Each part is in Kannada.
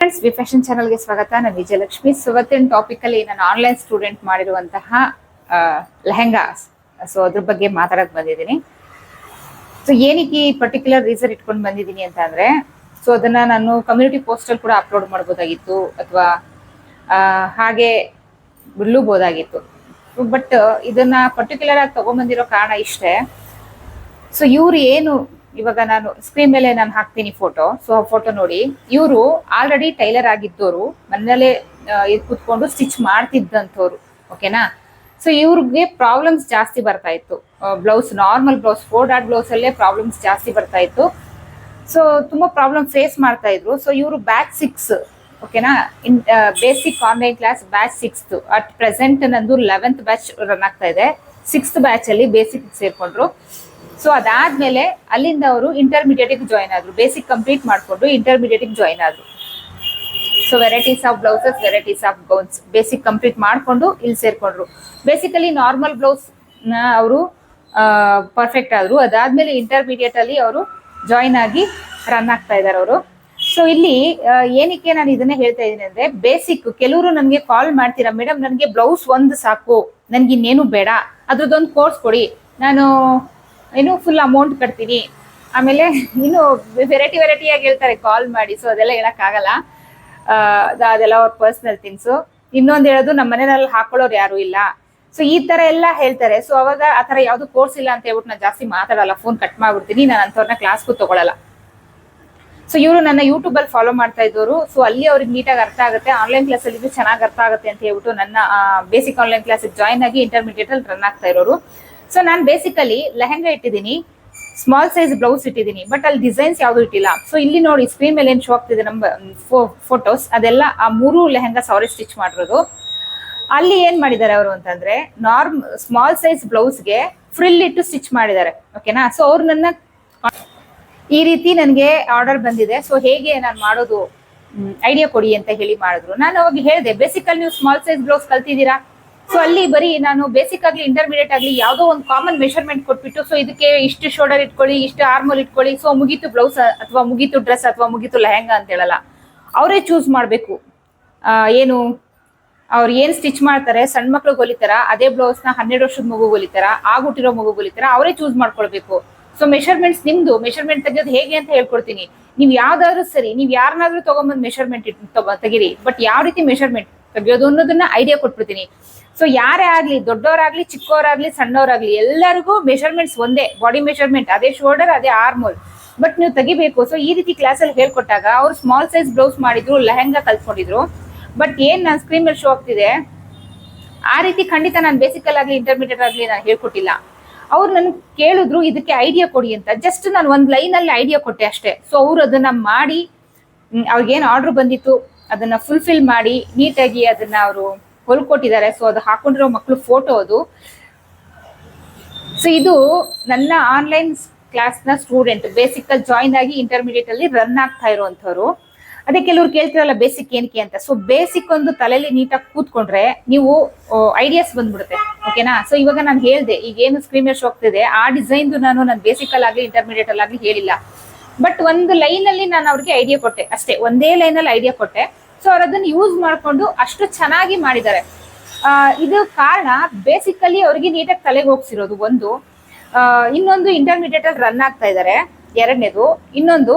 ಫ್ರೆಂಡ್ಸ್, ವಿ ಫ್ಯಾಷನ್ ಚಾನಲ್ಗೆ ಸ್ವಾಗತ. ನಾನು ವಿಜಯಲಕ್ಷ್ಮಿ. ಇವತ್ತಿನ ಟಾಪಿಕ್ ಅಲ್ಲಿ ನಾನು ಆನ್ಲೈನ್ ಸ್ಟೂಡೆಂಟ್ ಮಾಡಿರುವಂತಹ ಲೆಹೆಂಗಾ, ಸೊ ಅದ್ರ ಬಗ್ಗೆ ಮಾತಾಡಕ್ ಬಂದಿದ್ದೀನಿ. ಸೊ ಏನಕ್ಕೆ ಈ ಪರ್ಟಿಕ್ಯುಲರ್ ರೀಸನ್ ಇಟ್ಕೊಂಡು ಬಂದಿದ್ದೀನಿ ಅಂತ ಅಂದ್ರೆ, ಸೊ ಅದನ್ನ ನಾನು ಕಮ್ಯುನಿಟಿ ಪೋಸ್ಟ್ ಅಲ್ಲಿ ಕೂಡ ಅಪ್ಲೋಡ್ ಮಾಡ್ಬೋದಾಗಿತ್ತು, ಅಥವಾ ಹಾಗೆ ಬಿಡ್ಲೂಬೋದಾಗಿತ್ತು. ಬಟ್ ಇದನ್ನ ಪರ್ಟಿಕ್ಯುಲರ್ ಆಗಿ ತಗೊಂಡ್ಬಂದಿರೋ ಕಾರಣ ಇಷ್ಟೇ. ಸೊ ಇವ್ರು ಏನು ಇವಾಗ ನಾನು ಸ್ಕ್ರೀನ್ ಮೇಲೆ ನಾನು ಹಾಕ್ತೀನಿ ಫೋಟೋ. ಸೊ ಆ ಫೋಟೋ ನೋಡಿ, ಇವರು ಆಲ್ರೆಡಿ ಟೈಲರ್ ಆಗಿದ್ದವರು, ಮನೇಲೆ ಕೂತ್ಕೊಂಡು ಸ್ಟಿಚ್ ಮಾಡ್ತಿದ್ದಂಥವ್ರು. ಓಕೆನಾ? ಸೊ ಇವ್ರಿಗೆ ಪ್ರಾಬ್ಲಮ್ಸ್ ಜಾಸ್ತಿ ಬರ್ತಾ ಇತ್ತು. Blouse, normal blouse, 4 dot blouse ಅಲ್ಲೇ ಪ್ರಾಬ್ಲಮ್ಸ್ ಜಾಸ್ತಿ ಬರ್ತಾ ಇತ್ತು. ಸೊ ತುಂಬಾ ಪ್ರಾಬ್ಲಮ್ ಫೇಸ್ ಮಾಡ್ತಾ ಇದ್ರು. ಸೊ ಇವರು ಬ್ಯಾಚ್ 6, ಓಕೆನಾ, basic online class batch 6. At present ನಂದು 11th ಬ್ಯಾಚ್ ರನ್ ಆಗ್ತಾ ಇದೆ. 6th ಬ್ಯಾಚ್ ಅಲ್ಲಿ ಬೇಸಿಕ್ ಸೇರ್ಕೊಂಡ್ರು. ಸೊ ಅದಾದ್ಮೇಲೆ ಅಲ್ಲಿಂದ ಅವರು ಇಂಟರ್ಮೀಡಿಯೇಟ್ ಜಾಯ್ನ್ ಆದ್ರು. ಬೇಸಿಕ್ ಕಂಪ್ಲೀಟ್ ಮಾಡ್ಕೊಂಡು ಇಂಟರ್ಮೀಡಿಯೇಟ್ ಜಾಯ್ನ್ ಆದ್ರು. So varieties of blouses, varieties of gowns basic complete ಮಾಡ್ಕೊಂಡು ಇಲ್ಲಿ ಸೇರ್ಕೊಂಡ್ರು. ಬೇಸಿಕಲಿ ನಾರ್ಮಲ್ ಬ್ಲೌಸ್ ನ ಅವರು ಪರ್ಫೆಕ್ಟ್ ಆದ್ರು. ಅದಾದ್ಮೇಲೆ ಇಂಟರ್ಮೀಡಿಯೇಟ್ ಅಲ್ಲಿ ಅವರು ಜಾಯ್ನ್ ಆಗಿ ರನ್ ಆಗ್ತಾ ಇದಾರೆ ಅವರು. ಸೊ ಇಲ್ಲಿ ಏನಕ್ಕೆ ನಾನು ಇದನ್ನೇ ಹೇಳ್ತಾ ಇದ್ದೀನಿ ಅಂದ್ರೆ, ಬೇಸಿಕ್ ಕೆಲವರು ನನಗೆ ಕಾಲ್ ಮಾಡ್ತೀರಾ, ಮೇಡಮ್ ನನಗೆ ಬ್ಲೌಸ್ ಒಂದು ಸಾಕು, ನನ್ಗೆ ಇನ್ನೇನು ಬೇಡ, ಅದ್ರದ್ದೊಂದು ಕೋರ್ಸ್ ಕೊಡಿ, ನಾನು ಏನು ಫುಲ್ ಅಮೌಂಟ್ ಕಟ್ತೀನಿ. ಆಮೇಲೆ ಇನ್ನು ವೆರೈಟಿಯಾಗಿ ಹೇಳ್ತಾರೆ ಕಾಲ್ ಮಾಡಿ. ಸೊ ಅದೆಲ್ಲ ಹೇಳಕ್ಕಾಗಲ್ಲ, ಅದೆಲ್ಲ ಅವ್ರ ಪರ್ಸನಲ್ ಥಿಂಗ್ಸು. ಇನ್ನೊಂದು ಹೇಳೋದು, ನಮ್ಮ ಮನೆಯಲ್ಲಿ ಹಾಕೊಳ್ಳೋರು ಯಾರು ಇಲ್ಲ. ಸೊ ಈ ತರ ಎಲ್ಲ ಹೇಳ್ತಾರೆ. ಸೊ ಅವಾಗ ಆ ತರ ಯಾವ್ದು ಕೋರ್ಸ್ ಇಲ್ಲ ಅಂತ ಹೇಳ್ಬಿಟ್ಟು ನಾನು ಜಾಸ್ತಿ ಮಾತಾಡಲ್ಲ, ಫೋನ್ ಕಟ್ ಮಾಡ್ಬಿಡ್ತೀನಿ. ನಾನು ಅಂಥವ್ರನ್ನ ಕ್ಲಾಸ್ಗೂ ತಗೊಳಲ್ಲ. ಸೊ ಇವರು ನನ್ನ ಯೂಟ್ಯೂಬ್ ಅಲ್ಲಿ ಫಾಲೋ ಮಾಡ್ತಾ ಇದ್ದವರು. ಸೊ ಅಲ್ಲಿ ಅವ್ರಿಗೆ ನೀಟಾಗಿ ಅರ್ಥ ಆಗುತ್ತೆ, ಆನ್ಲೈನ್ ಕ್ಲಾಸ್ ಅಲ್ಲಿ ಚೆನ್ನಾಗಿ ಅರ್ಥ ಆಗುತ್ತೆ ಅಂತ ಹೇಳ್ಬಿಟ್ಟು ನನ್ನ ಬೇಸಿಕ್ ಆನ್ಲೈನ್ ಕ್ಲಾಸ್ ಜಾಯ್ನ್ ಆಗಿ ಇಂಟರ್ಮೀಡಿಯೇಟ್ ಅಲ್ಲಿ ರನ್ ಆಗ್ತಾ ಇರೋರು. ಸೊ ನಾನು ಬೇಸಿಕಲಿ ಲೆಹೆಂಗಾ ಇಟ್ಟಿದ್ದೀನಿ, ಸ್ಮಾಲ್ ಸೈಜ್ ಬ್ಲೌಸ್ ಇಟ್ಟಿದ್ದೀನಿ, ಬಟ್ ಅಲ್ಲಿ ಡಿಸೈನ್ಸ್ ಯಾವ್ದು ಇಟ್ಟಿಲ್ಲ. ಸೊ ಇಲ್ಲಿ ನೋಡಿ ಸ್ಕ್ರೀನ್ ಮೇಲೆ ಏನ್ ಶೋ ಆಗ್ತಿದೆ ನಮ್ಮ ಫೋಟೋಸ್, ಅದೆಲ್ಲ ಆ 3 ಲೆಹೆಂಗಾ ಸಾರಿ ಸ್ಟಿಚ್ ಮಾಡಿರೋದು. ಅಲ್ಲಿ ಏನ್ ಮಾಡಿದ್ದಾರೆ ಅವರು ಅಂತಂದ್ರೆ, ಸ್ಮಾಲ್ ಸೈಜ್ ಬ್ಲೌಸ್ಗೆ ಫ್ರಿಲ್ ಇಟ್ಟು ಸ್ಟಿಚ್ ಮಾಡಿದ್ದಾರೆ. ಓಕೆನಾ? ಸೊ ಅವ್ರು ನನ್ನ ಈ ರೀತಿ ನನಗೆ ಆರ್ಡರ್ ಬಂದಿದೆ, ಸೊ ಹೇಗೆ ನಾನು ಮಾಡೋದು ಐಡಿಯಾ ಕೊಡಿ ಅಂತ ಹೇಳಿ ಮಾಡಿದ್ರು. ನಾನು ಅವಾಗ ಹೇಳಿದೆ, ಬೇಸಿಕಲ್ಲಿ ನೀವು ಸ್ಮಾಲ್ ಸೈಜ್ ಬ್ಲೌಸ್ ಕಲ್ತಿದ್ದೀರಾ, ಸೊ ಅಲ್ಲಿ ಬರೀ ನಾನು ಬೇಸಿಕ್ ಆಗ್ಲಿ ಇಂಟರ್ಮೀಡಿಯೇಟ್ ಆಗ್ಲಿ ಯಾವುದೋ ಒಂದು ಕಾಮನ್ ಮೆಷರ್ಮೆಂಟ್ ಕೊಟ್ಬಿಟ್ಟು, ಸೊ ಇದಕ್ಕೆ ಇಷ್ಟು ಶೋಲ್ಡರ್ ಇಟ್ಕೊಳ್ಳಿ, ಇಷ್ಟು ಆರ್ಮೋಲ್ ಇಟ್ಕೊಳ್ಳಿ, ಸೊ ಮುಗೀತು ಬ್ಲೌಸ್ ಅಥವಾ ಮುಗೀತು ಡ್ರೆಸ್ ಅಥವಾ ಮುಗೀತು ಲೆಹೆಂಗಾ ಅಂತ ಹೇಳಲ್ಲ. ಅವರೇ ಚೂಸ್ ಮಾಡಬೇಕು. ಏನು ಅವ್ರು ಏನ್ ಸ್ಟಿಚ್ ಮಾಡ್ತಾರೆ, ಸಣ್ಣ ಮಕ್ಳಿಗೆ ಹೊಲಿತಾರ, ಅದೇ ಬ್ಲೌಸ್ ನ 12 ವರ್ಷದ ಮಗು ಹೊಲಿತಾರ, ಆಗ್ಬಿಟ್ಟಿರೋ ಮಗು ಹೊಲಿತಾರ, ಅವರೇ ಚೂಸ್ ಮಾಡ್ಕೊಳ್ಬೇಕು. ಸೊ ಮೆಷರ್ಮೆಂಟ್ಸ್ ನಿಮ್ದು, ಮೆಷರ್ಮೆಂಟ್ ತೆಗೆಯೋದು ಹೇಗೆ ಅಂತ ಹೇಳ್ಕೊಡ್ತೀನಿ. ನೀವು ಯಾವ್ದಾದ್ರು ಸರಿ, ನೀವು ಯಾರನ್ನಾದ್ರೂ ತಗೊಂಬಂದ್ ಮೆಷರ್ಮೆಂಟ್ ತೆಗಿರಿ, ಬಟ್ ಯಾವ ರೀತಿ ಮೆಷರ್ಮೆಂಟ್ ತೆಗಿಯೋದು ಅನ್ನೋದನ್ನ ಐಡಿಯಾ ಕೊಟ್ಬಿಡ್ತೀನಿ. ಸೊ ಯಾರೇ ಆಗ್ಲಿ, ದೊಡ್ಡವರಾಗ್ಲಿ, ಚಿಕ್ಕವರಾಗ್ಲಿ, ಸಣ್ಣವರಾಗ್ಲಿ, ಎಲ್ಲರಿಗೂ ಮೆಷರ್ಮೆಂಟ್ಸ್ ಒಂದೇ, ಬಾಡಿ ಮೆಷರ್ಮೆಂಟ್ ಅದೇ, ಶೋಲ್ಡರ್ ಅದೇ, ಆರ್ಮೋಲ್, ಬಟ್ ನೀವು ತೆಗಿಬೇಕು. ಸೊ ಈ ರೀತಿ ಕ್ಲಾಸಲ್ಲಿ ಹೇಳ್ಕೊಟ್ಟಾಗ ಅವ್ರು ಸ್ಮಾಲ್ ಸೈಜ್ ಬ್ಲೌಸ್ ಮಾಡಿದ್ರು, ಲೆಹೆಂಗಾ ಕಲ್ತ್ಕೊಂಡಿದ್ರು. ಬಟ್ ಏನ್ ನಾನು ಸ್ಕ್ರೀನ್ ಮೇಲೆ ಶೋ ಆಗ್ತಿದೆ, ಆ ರೀತಿ ಖಂಡಿತ ನಾನು ಬೇಸಿಕಲ್ ಆಗ್ಲಿ ಇಂಟರ್ಮೀಡಿಯೇಟ್ ಆಗ್ಲಿ ನಾನು ಹೇಳ್ಕೊಟ್ಟಿಲ್ಲ. ಅವ್ರು ನನ್ ಕೇಳಿದ್ರು ಇದಕ್ಕೆ ಐಡಿಯಾ ಕೊಡಿ ಅಂತ. ಜಸ್ಟ್ ನಾನು ಒಂದ್ ಲೈನ್ ಅಲ್ಲಿ ಐಡಿಯಾ ಕೊಟ್ಟೆ ಅಷ್ಟೇ. ಸೊ ಅವ್ರು ಅದನ್ನ ಮಾಡಿ, ಅವ್ರಿಗೇನ್ ಆರ್ಡರ್ ಬಂದಿತ್ತು ಅದನ್ನ ಫುಲ್ಫಿಲ್ ಮಾಡಿ ನೀಟಾಗಿ ಅದನ್ನ ಅವರು ಹೊಲ್ಕೊಟ್ಟಿದ್ದಾರೆ. ಸೊ ಅದು ಹಾಕೊಂಡಿರೋ ಮಕ್ಕಳು ಫೋಟೋ ಅದು. ಸೊ ಇದು ನನ್ನ ಆನ್ಲೈನ್ ಕ್ಲಾಸ್ ನ ಸ್ಟೂಡೆಂಟ್, ಬೇಸಿಕ್ ಅಲ್ಲಿ ಜಾಯಿನ್ ಆಗಿ ಇಂಟರ್ಮೀಡಿಯೇಟ್ ಅಲ್ಲಿ ರನ್ ಆಗ್ತಾ ಇರುವಂತವ್ರು. ಅದೇ ಕೆಲವ್ರು ಕೇಳ್ತಿರಲ್ಲ ಬೇಸಿಕ್ ಏನಕ್ಕೆ ಅಂತ. ಸೊ ಬೇಸಿಕ್ ಒಂದು ತಲೆಯಲ್ಲಿ ನೀಟಾಗಿ ಕೂತ್ಕೊಂಡ್ರೆ ನೀವು ಐಡಿಯಾಸ್ ಬಂದ್ಬಿಡುತ್ತೆ. ಓಕೆನಾ? ಸೊ ಇವಾಗ ನಾನು ಹೇಳ್ದೆ, ಈಗ ಏನು ಸ್ಕ್ರೀನ್ ಮೇಲೆ ಶೋ ಆಗ್ತಿದೆ ಆ ಡಿಸೈನ್ ನಾನು ಬೇಸಿಕಲ್ ಆಗಿ ಇಂಟರ್ಮೀಡಿಯೇಟ್ ಅಲ್ಲಿ ಹೇಳಿಲ್ಲ, ಬಟ್ ಒಂದು ಲೈನ್ ಅಲ್ಲಿ ನಾನು ಅವ್ರಿಗೆ ಐಡಿಯಾ ಕೊಟ್ಟೆ ಅಷ್ಟೇ. ಒಂದೇ ಲೈನ್ ಅಲ್ಲಿ ಐಡಿಯಾ ಕೊಟ್ಟೆ. ಸೊ ಅವ್ರು ಅದನ್ನ ಯೂಸ್ ಮಾಡ್ಕೊಂಡು ಅಷ್ಟು ಚೆನ್ನಾಗಿ ಮಾಡಿದ್ದಾರೆ. ಇದು ಕಾರಣ ಬೇಸಿಕಲಿ ಅವ್ರಿಗೆ ನೀಟಾಗಿ ತಲೆಗೆ ಹೋಗ್ಸಿರೋದು ಒಂದು. ಇನ್ನೊಂದು ಇಂಟರ್ಮೀಡಿಯೇಟ್ ಅಲ್ಲಿ ರನ್ ಆಗ್ತಾ ಇದ್ದಾರೆ. ಎರಡನೇದು. ಇನ್ನೊಂದು,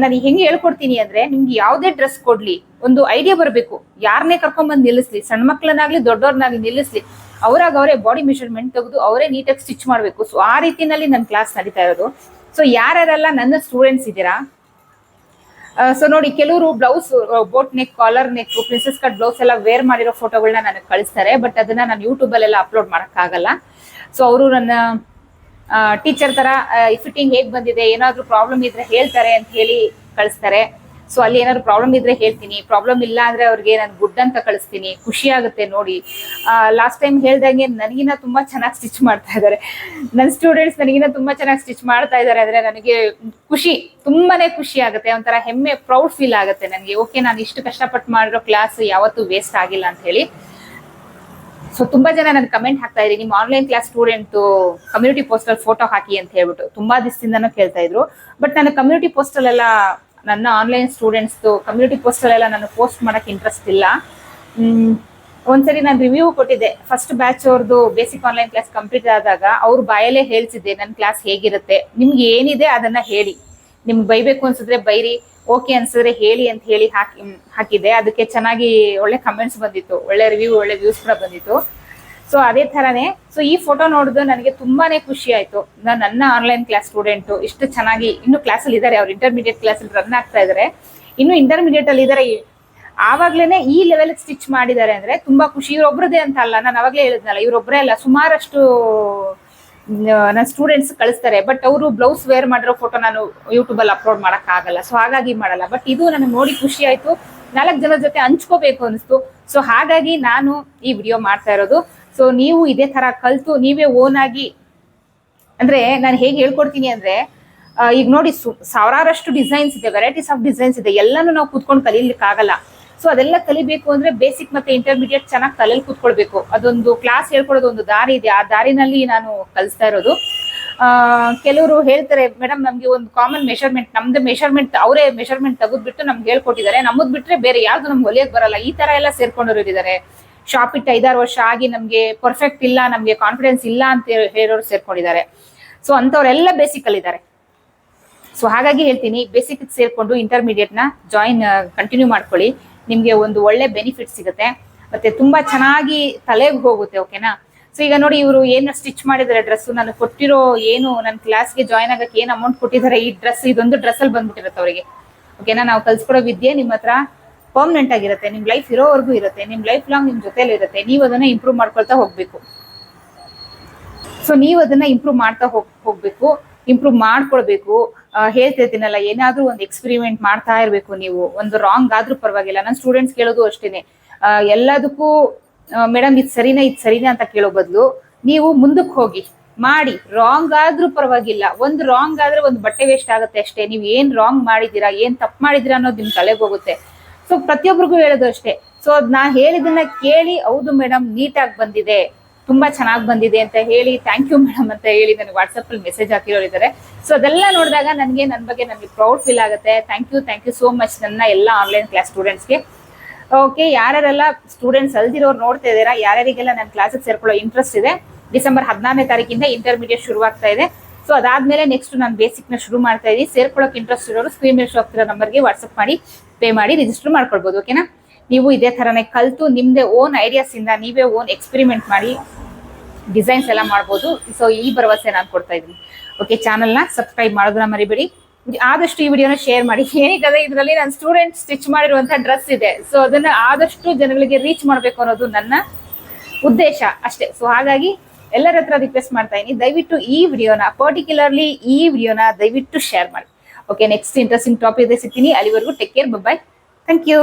ನಾನು ಹೆಂಗೆ ಹೇಳ್ಕೊಡ್ತೀನಿ ಅಂದ್ರೆ, ನಿಮ್ಗೆ ಯಾವುದೇ ಡ್ರೆಸ್ ಕೊಡ್ಲಿ ಒಂದು ಐಡಿಯಾ ಬರಬೇಕು. ಯಾರನ್ನೇ ಕರ್ಕೊಂಡ್ಬಂದು ನಿಲ್ಲಿಸ್ಲಿ, ಸಣ್ಣ ಮಕ್ಳನ್ನಾಗ್ಲಿ ದೊಡ್ಡವ್ರನ್ನಾಗ್ಲಿ ನಿಲ್ಲಿಸ್ಲಿ, ಅವರೇ ಬಾಡಿ ಮೆಷರ್ಮೆಂಟ್ ತೆಗೆದು ಅವರೇ ನೀಟಾಗಿ ಸ್ಟಿಚ್ ಮಾಡ್ಬೇಕು. ಸೊ ಆ ರೀತಿನಲ್ಲಿ ನನ್ನ ಕ್ಲಾಸ್ ನಡೀತಾ ಇರೋದು. ಸೊ ಯಾರ್ಯಾರೆಲ್ಲ ನನ್ನ ಸ್ಟೂಡೆಂಟ್ಸ್ ಇದ್ದೀರಾ, ಸೊ ನೋಡಿ, ಕೆಲವರು blouse boat neck, collar neck, princess cut blouse ಎಲ್ಲ ವೇರ್ ಮಾಡಿರೋ ಫೋಟೋಗಳನ್ನ ನನಗೆ ಕಳಿಸ್ತಾರೆ. ಬಟ್ ಅದನ್ನ ನಾನು ಯೂಟ್ಯೂಬ್ ಅಲ್ಲೆಲ್ಲ ಅಪ್ಲೋಡ್ ಮಾಡಕ್ಕಾಗಲ್ಲ. ಸೊ ಅವರು ನನ್ನ ಟೀಚರ್ ತರ ಫಿಟ್ಟಿಂಗ್ ಹೇಗ್ ಬಂದಿದೆ, ಏನಾದ್ರು ಪ್ರಾಬ್ಲಮ್ ಇದ್ರೆ ಹೇಳ್ತಾರೆ ಅಂತ ಹೇಳಿ ಕಳಿಸ್ತಾರೆ. ಸೊ ಅಲ್ಲಿ ಏನಾದ್ರು ಪ್ರಾಬ್ಲಮ್ ಇದ್ರೆ ಹೇಳ್ತೀನಿ, ಪ್ರಾಬ್ಲಮ್ ಇಲ್ಲ ಅಂದ್ರೆ ಅವ್ರಿಗೆ ನಾನು ಗುಡ್ ಅಂತ ಕಳಿಸ್ತೀನಿ. ಖುಷಿ ಆಗುತ್ತೆ ನೋಡಿ. ಲಾಸ್ಟ್ ಟೈಮ್ ಹೇಳ್ದಂಗೆ ನನಗಿನ ತುಂಬಾ ಚೆನ್ನಾಗಿ ಸ್ಟಿಚ್ ಮಾಡ್ತಾ ಇದ್ದಾರೆ ನನ್ನ ಸ್ಟೂಡೆಂಟ್ಸ್, ನನಗಿನ ತುಂಬಾ ಚೆನ್ನಾಗಿ ಸ್ಟಿಚ್ ಮಾಡ್ತಾ ಇದ್ದಾರೆ ಅಂದ್ರೆ ನನಗೆ ತುಂಬಾನೇ ಖುಷಿ ಆಗುತ್ತೆ. ಒಂಥರ ಹೆಮ್ಮೆ, ಪ್ರೌಡ್ ಫೀಲ್ ಆಗುತ್ತೆ ನನಗೆ. ಓಕೆ, ನಾನು ಇಷ್ಟು ಕಷ್ಟಪಟ್ಟು ಮಾಡಿರೋ ಕ್ಲಾಸ್ ಯಾವತ್ತೂ ವೇಸ್ಟ್ ಆಗಿಲ್ಲ ಅಂತ ಹೇಳಿ. ಸೊ ತುಂಬಾ ಜನ ನನ್ ಕಮೆಂಟ್ ಹಾಕ್ತಾ ಇದ್ರಿ, ನಿಮ್ಮ online class student community postal photo ಹಾಕಿ ಅಂತ ಹೇಳ್ಬಿಟ್ಟು ತುಂಬಾ ದಿವಸದಿಂದನೂ ಕೇಳ್ತಾ ಇದ್ರು. ಬಟ್ ನಾನು ಕಮ್ಯುನಿಟಿ ಪೋಸ್ಟಲ್ ಎಲ್ಲ ನನ್ನ ಆನ್ಲೈನ್ ಸ್ಟೂಡೆಂಟ್ಸ್ದು ಕಮ್ಯುನಿಟಿ ಪೋಸ್ಟಲ್ಲೆಲ್ಲ ನಾನು ಪೋಸ್ಟ್ ಮಾಡಕ್ಕೆ ಇಂಟ್ರೆಸ್ಟ್ ಇಲ್ಲ. ಒಂದ್ಸರಿ ನಾನು ರಿವ್ಯೂ ಕೊಟ್ಟಿದ್ದೆ, ಫಸ್ಟ್ ಬ್ಯಾಚ್ ಅವ್ರದ್ದು ಬೇಸಿಕ್ ಆನ್ಲೈನ್ ಕ್ಲಾಸ್ ಕಂಪ್ಲೀಟ್ ಆದಾಗ ಅವ್ರ ಬಾಯಲ್ಲೇ ಹೇಳ್ತಿದ್ದೆ ನನ್ನ ಕ್ಲಾಸ್ ಹೇಗಿರುತ್ತೆ, ನಿಮ್ಗೆ ಏನಿದೆ ಅದನ್ನ ಹೇಳಿ, ನಿಮ್ಗೆ ಬೈಬೇಕು ಅನ್ಸಿದ್ರೆ ಬೈರಿ, ಓಕೆ ಅನ್ಸಿದ್ರೆ ಹೇಳಿ ಅಂತ ಹೇಳಿ ಹಾಕಿದ್ದೆ. ಅದಕ್ಕೆ ಚೆನ್ನಾಗಿ ಒಳ್ಳೆ ಕಮೆಂಟ್ಸ್ ಬಂದಿತ್ತು, ಒಳ್ಳೆ ರಿವ್ಯೂ, ಒಳ್ಳೆ ವ್ಯೂಸ್ ಕೂಡ ಬಂದಿತ್ತು. ಸೊ ಅದೇ ಥರನೇ ಸೊ ಈ ಫೋಟೋ ನೋಡಿದು ನನಗೆ ತುಂಬಾನೇ ಖುಷಿ ಆಯಿತು. ನನ್ನ ಆನ್ಲೈನ್ ಕ್ಲಾಸ್ ಸ್ಟೂಡೆಂಟು ಇಷ್ಟು ಚೆನ್ನಾಗಿ ಇನ್ನೂ ಕ್ಲಾಸಲ್ಲಿ ಇದ್ದಾರೆ, ಅವ್ರು ಇಂಟರ್ಮೀಡಿಯೇಟ್ ಕ್ಲಾಸಲ್ಲಿ ರನ್ ಆಗ್ತಾ ಇದ್ದಾರೆ, ಇನ್ನು ಇಂಟರ್ಮೀಡಿಯೇಟ್ ಅಲ್ಲಿ ಇದ್ದಾರೆ, ಆವಾಗ್ಲೇನೆ ಈ ಲೆವೆಲ್ ಸ್ಟಿಚ್ ಮಾಡಿದ್ದಾರೆ ಅಂದ್ರೆ ತುಂಬಾ ಖುಷಿ. ಇವ್ರೊಬ್ರದೇ ಅಂತ ಅಲ್ಲ, ನಾನು ಅವಾಗಲೇ ಹೇಳಿದ್ನಲ್ಲ, ಇವ್ರೊಬ್ಬರೇ ಅಲ್ಲ, ಸುಮಾರಷ್ಟು ನನ್ನ ಸ್ಟೂಡೆಂಟ್ಸ್ ಕಳಿಸ್ತಾರೆ. ಬಟ್ ಅವರು ಬ್ಲೌಸ್ ವೇರ್ ಮಾಡಿರೋ ಫೋಟೋ ನಾನು ಯೂಟ್ಯೂಬಲ್ಲಿ ಅಪ್ಲೋಡ್ ಮಾಡಕ್ ಆಗಲ್ಲ, ಸೊ ಹಾಗಾಗಿ ಮಾಡಲ್ಲ. ಬಟ್ ಇದು ನನಗೆ ನೋಡಿ ಖುಷಿ ಆಯ್ತು, 4 ಜನರ ಜೊತೆ ಹಂಚ್ಕೋಬೇಕು ಅನಿಸ್ತು. ಸೊ ಹಾಗಾಗಿ ನಾನು ಈ ವಿಡಿಯೋ ಮಾಡ್ತಾ ಇರೋದು. ಸೊ ನೀವು ಇದೇ ತರ ಕಲ್ತು ನೀವೇ ಓನ್ ಆಗಿ, ಅಂದ್ರೆ ನಾನು ಹೇಗೆ ಹೇಳ್ಕೊಡ್ತೀನಿ ಅಂದ್ರೆ, ಈಗ ನೋಡಿ ಸಾವಿರಾರಷ್ಟು ಡಿಸೈನ್ಸ್ ಇದೆ, ವೆರೈಟೀಸ್ ಆಫ್ ಡಿಸೈನ್ಸ್ ಇದೆ, ಎಲ್ಲಾನು ನಾವು ಕೂತ್ಕೊಂಡು ಕಲೀಲಿಕ್ಕೆ ಆಗಲ್ಲ. ಸೊ ಅದೆಲ್ಲ ಕಲಿಬೇಕು ಅಂದ್ರೆ ಬೇಸಿಕ್ ಮತ್ತೆ ಇಂಟರ್ಮೀಡಿಯೇಟ್ ಚೆನ್ನಾಗಿ ತಲೆಯಲ್ಲಿ ಕೂತ್ಕೊಳ್ಬೇಕು. ಅದೊಂದು ಕ್ಲಾಸ್ ಹೇಳ್ಕೊಡೋದು ಒಂದು ದಾರಿ ಇದೆ, ಆ ದಾರಿನಲ್ಲಿ ನಾನು ಕಲಿಸ್ತಾ ಇರೋದು. ಕೆಲವರು ಹೇಳ್ತಾರೆ, ಮೇಡಮ್ ನಮ್ಗೆ ಒಂದು ಕಾಮನ್ ಮೆಷರ್ಮೆಂಟ್, ನಮ್ದು ಮೆಷರ್ಮೆಂಟ್ ಅವರೇ ಮೆಷರ್ಮೆಂಟ್ ತೆಗೆದ್ಬಿಟ್ಟು ನಮ್ಗೆ ಹೇಳ್ಕೊಟ್ಟಿದ್ದಾರೆ, ನಮ್ಮದ್ ಬಿಟ್ರೆ ಬೇರೆ ಯಾವ್ದು ನಮ್ಗೆ ಹೊಲಿಯಕ್ ಬರಲ್ಲ, ಈ ತರ ಎಲ್ಲ ಸೇರ್ಕೊಂಡವ್ರು ಇದ್ದಾರೆ. ಶಾಪ್ ಇಟ್ಟು 5-6 ವರ್ಷ ಆಗಿ ನಮ್ಗೆ ಪರ್ಫೆಕ್ಟ್ ಇಲ್ಲ, ನಮ್ಗೆ ಕಾನ್ಫಿಡೆನ್ಸ್ ಇಲ್ಲ ಅಂತ ಹೇಳೋರು ಸೇರ್ಕೊಂಡಿದ್ದಾರೆ. ಸೊ ಅಂತವ್ರೆಲ್ಲ ಬೇಸಿಕ್ ಅಲ್ಲಿ ಇದ್ದಾರೆ. ಸೊ ಹಾಗಾಗಿ ಹೇಳ್ತೀನಿ, ಬೇಸಿಕ್ ಸೇರ್ಕೊಂಡು ಇಂಟರ್ಮೀಡಿಯೇಟ್ ನ ಕಂಟಿನ್ಯೂ ಮಾಡ್ಕೊಳ್ಳಿ, ನಿಮ್ಗೆ ಒಂದು ಒಳ್ಳೆ ಬೆನಿಫಿಟ್ ಸಿಗುತ್ತೆ, ಮತ್ತೆ ತುಂಬಾ ಚೆನ್ನಾಗಿ ತಲೆಗೆ ಹೋಗುತ್ತೆ. ಓಕೆನಾ? ಸೊ ಈಗ ನೋಡಿ, ಇವರು ಏನು ಸ್ಟಿಚ್ ಮಾಡಿದ್ದಾರೆ ಡ್ರೆಸ್, ನಾನು ಕೊಟ್ಟಿರೋ ಏನು ನನ್ನ ಕ್ಲಾಸ್ಗೆ ಜಾಯ್ನ್ ಆಗಕ್ಕೆ ಏನು ಅಮೌಂಟ್ ಕೊಟ್ಟಿದ್ದಾರೆ, ಈ ಡ್ರೆಸ್, ಇದೊಂದು ಡ್ರೆಸ್ ಅಲ್ಲಿ ಬಂದ್ಬಿಟ್ಟಿರುತ್ತೆ ಅವರಿಗೆ. ಓಕೆನಾ? ನಾವು ಕಲ್ಸ್ಕೊಡೋ ವಿದ್ಯೆ ನಿಮ್ಮ ಹತ್ರ ಪರ್ಮನೆಂಟ್ ಆಗಿರುತ್ತೆ, ನಿಮ್ ಲೈಫ್ ಇರೋವರೆಗೂ ಇರುತ್ತೆ, ನಿಮ್ ಲೈಫ್ ಲಾಂಗ್ ನಿಮ್ ಜೊತೆಲಿ ಇರುತ್ತೆ. ನೀವು ಅದನ್ನ ಇಂಪ್ರೂವ್ ಮಾಡ್ಕೊಳ್ತಾ ಹೋಗ್ಬೇಕು. ಸೊ ನೀವು ಅದನ್ನ ಇಂಪ್ರೂವ್ ಮಾಡ್ತಾ ಹೋಗ್ಬೇಕು, ಇಂಪ್ರೂವ್ ಮಾಡ್ಕೊಳ್ಬೇಕು. ಹೇಳ್ತಿರ್ತೀನಲ್ಲ, ಏನಾದ್ರೂ ಒಂದು ಎಕ್ಸ್ಪೆರಿಮೆಂಟ್ ಮಾಡ್ತಾ ಇರ್ಬೇಕು. ನೀವು ಒಂದು ರಾಂಗ್ ಆದ್ರೂ ಪರವಾಗಿಲ್ಲ. ನನ್ನ ಸ್ಟೂಡೆಂಟ್ಸ್ ಕೇಳೋದು ಅಷ್ಟೇನೆ, ಎಲ್ಲದಕ್ಕೂ ಮೇಡಮ್ ಇದು ಸರಿನಾ ಅಂತ ಕೇಳೋ ಬದಲು ನೀವು ಮುಂದಕ್ಕೆ ಹೋಗಿ ಮಾಡಿ, ರಾಂಗ್ ಆದ್ರೂ ಪರವಾಗಿಲ್ಲ. ಒಂದು ರಾಂಗ್ ಆದ್ರೆ ಒಂದು ಬಟ್ಟೆ ವೇಸ್ಟ್ ಆಗುತ್ತೆ ಅಷ್ಟೇ. ನೀವು ಏನ್ ರಾಂಗ್ ಮಾಡಿದೀರಾ, ಏನ್ ತಪ್ಪು ಮಾಡಿದೀರಾ ಅನ್ನೋದು ನಿಮ್ ತಲೆಗೆ ಹೋಗುತ್ತೆ. ಸೊ ಪ್ರತಿಯೊಬ್ಬರಿಗೂ ಹೇಳೋದು ಅಷ್ಟೇ. ಸೊ ನಾ ಹೇಳಿದನ್ನ ಕೇಳಿ, ಹೌದು ಮೇಡಮ್ ನೀಟಾಗಿ ಬಂದಿದೆ, ತುಂಬಾ ಚೆನ್ನಾಗಿ ಬಂದಿದೆ ಅಂತ ಹೇಳಿ, ಥ್ಯಾಂಕ್ ಯು ಮೇಡಮ್ ಅಂತ ಹೇಳಿ ನನಗೆ ವಾಟ್ಸಪ್ ಅಲ್ಲಿ ಮೆಸೇಜ್ ಹಾಕಿರೋರಿದ್ದಾರೆ. ಸೊ ಅದೆಲ್ಲ ನೋಡಿದಾಗ ನನಗೆ ನನ್ನ ಬಗ್ಗೆ ನನಗೆ ಪ್ರೌಡ್ ಫೀಲ್ ಆಗುತ್ತೆ. ಥ್ಯಾಂಕ್ ಯು ಸೋ ಮಚ್ ನನ್ನ ಎಲ್ಲ ಆನ್ಲೈನ್ ಕ್ಲಾಸ್ ಸ್ಟೂಡೆಂಟ್ಸ್ಗೆ. ಓಕೆ, ಯಾರ್ಯಾರೆಲ್ಲ ಸ್ಟೂಡೆಂಟ್ಸ್ ಅಲ್ದಿರೋರು ನೋಡ್ತಾ ಇದ್ದೀರಾ, ಯಾರ್ಯಾರಿಗೆಲ್ಲ ನನ್ನ ಕ್ಲಾಸಿಗೆ ಸೇರ್ಕೊಳ್ಳೋ ಇಂಟ್ರೆಸ್ಟ್ ಇದೆ, ಡಿಸೆಂಬರ್ 14ನೇ ತಾರೀಕಿಂದ ಇಂಟರ್ಮೀಡಿಯೇಟ್ ಶುರುವಾಗ್ತಾ ಇದೆ. ಸೊ ಅದಾದ್ಮೇಲೆ ನೆಕ್ಸ್ಟ್ ನಾನು ಬೇಸಿಕ್ನ ಶುರು ಮಾಡ್ತಾ ಇದ್ದೀನಿ. ಸೇರ್ಕೊಳ್ಳೋಕೆ ಇಂಟ್ರೆಸ್ಟ್ ಇರೋರು ಸ್ಕ್ರೀನ್ ಮೇಲೆ ಶೋ ಆಗ್ತಿರೋ ನಂಬರ್ಗೆ ವಾಟ್ಸಪ್ ಮಾಡಿ ಪೇ ಮಾಡಿ ರಿಜಿಸ್ಟರ್ ಮಾಡ್ಕೊಳ್ಬೋದು. ಓಕೆನಾ? ನೀವು ಇದೇ ಥರನೇ ಕಲಿತು ನಿಮ್ಮದೇ ಓನ್ ಐಡಿಯಾಸ್ ಇಂದ ನೀವೇ ಓನ್ ಎಕ್ಸ್ಪೆರಿಮೆಂಟ್ ಮಾಡಿ ಡಿಸೈನ್ಸ್ ಎಲ್ಲ ಮಾಡ್ಬೋದು. ಸೊ ಈ ಭರವಸೆ ನಾನು ಕೊಡ್ತಾ ಇದ್ದೀನಿ. ಓಕೆ, ಚಾನಲ್ನ ಸಬ್ಸ್ಕ್ರೈಬ್ ಮಾಡೋದನ್ನ ಮರಿಬೇಡಿ. ಆದಷ್ಟು ಈ ವಿಡಿಯೋನ ಶೇರ್ ಮಾಡಿ. ಏನಿದೆ ಇದರಲ್ಲಿ ನನ್ನ ಸ್ಟೂಡೆಂಟ್ ಸ್ಟಿಚ್ ಮಾಡಿರುವಂಥ ಡ್ರೆಸ್ ಇದೆ, ಸೊ ಅದನ್ನ ಆದಷ್ಟು ಜನಗಳಿಗೆ ರೀಚ್ ಮಾಡಬೇಕು ಅನ್ನೋದು ನನ್ನ ಉದ್ದೇಶ ಅಷ್ಟೇ. ಸೊ ಹಾಗಾಗಿ ಎಲ್ಲರ ಹತ್ರ ರಿಕ್ವೆಸ್ಟ್ ಮಾಡ್ತಾ ಇದ್ದೀನಿ, ದಯವಿಟ್ಟು ಈ ವಿಡಿಯೋನ ಪರ್ಟಿಕ್ಯುಲರ್ಲಿ ಈ ವಿಡಿಯೋನ ದಯವಿಟ್ಟು ಶೇರ್ ಮಾಡಿ. ಓಕೆ, ನೆಕ್ಸ್ಟ್ ಇಂಟ್ರೆಸ್ಟಿಂಗ್ ಟಾಪಿಕ್ ಸಿಗ್ತೀನಿ. ಅಲ್ಲಿವರೆಗೂ take care, bye, thank you.